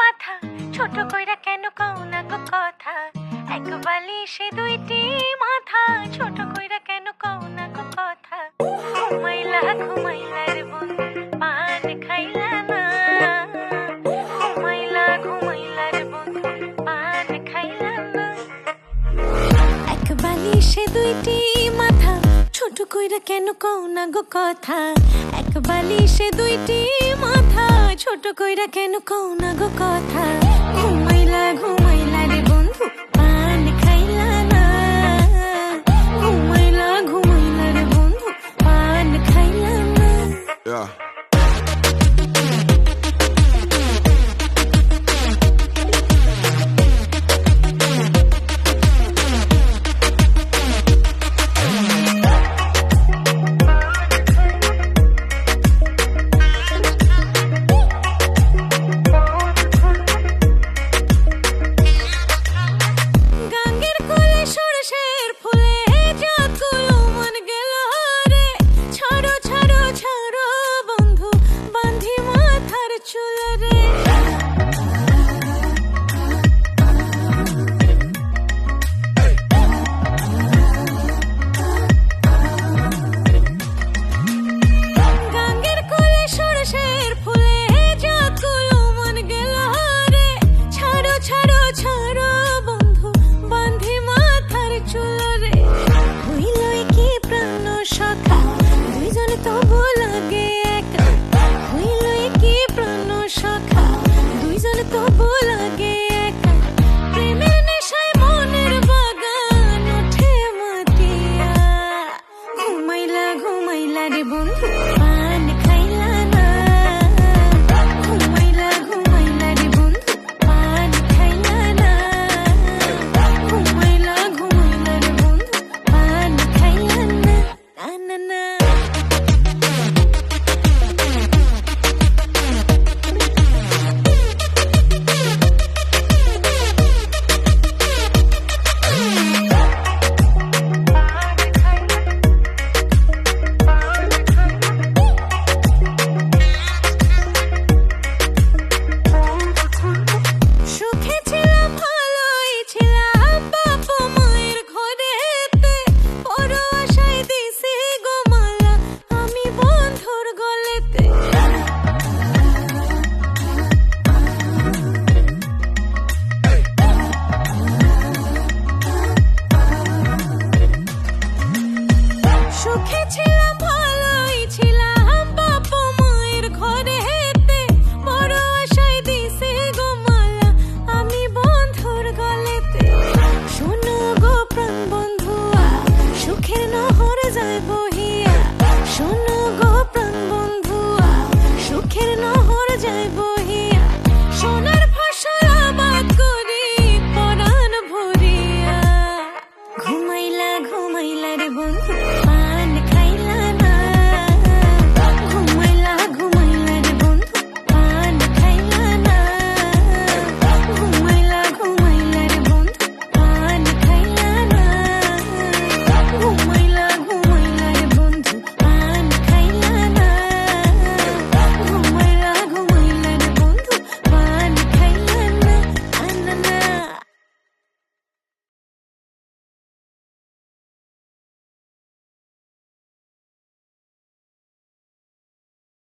মাথা ছোট কইরা কেন কও না গো কথা, এক বালিশে দুইটি মাথা ছোট কইরা কেন কও না গো কথা। ঘুমাইলা ঘুমাইলা রে বন্ধু পান খাইলা না, ঘুমাইলা ঘুমাইলা রে বন্ধু পান খাইলা না। এক বালিশে দুইটি মাথা ছোট কইরা কেন কও না গো কথা, এক বালিশে দুইটি মাথা ছোট কইরা কেন কও না গো কথা। ঘুমাইলা ঘুমাইলা রে বন্ধু পান খাইলা না, ঘুমাইলা ঘুমাইলা রে বন্ধু পান খাইলা না। তো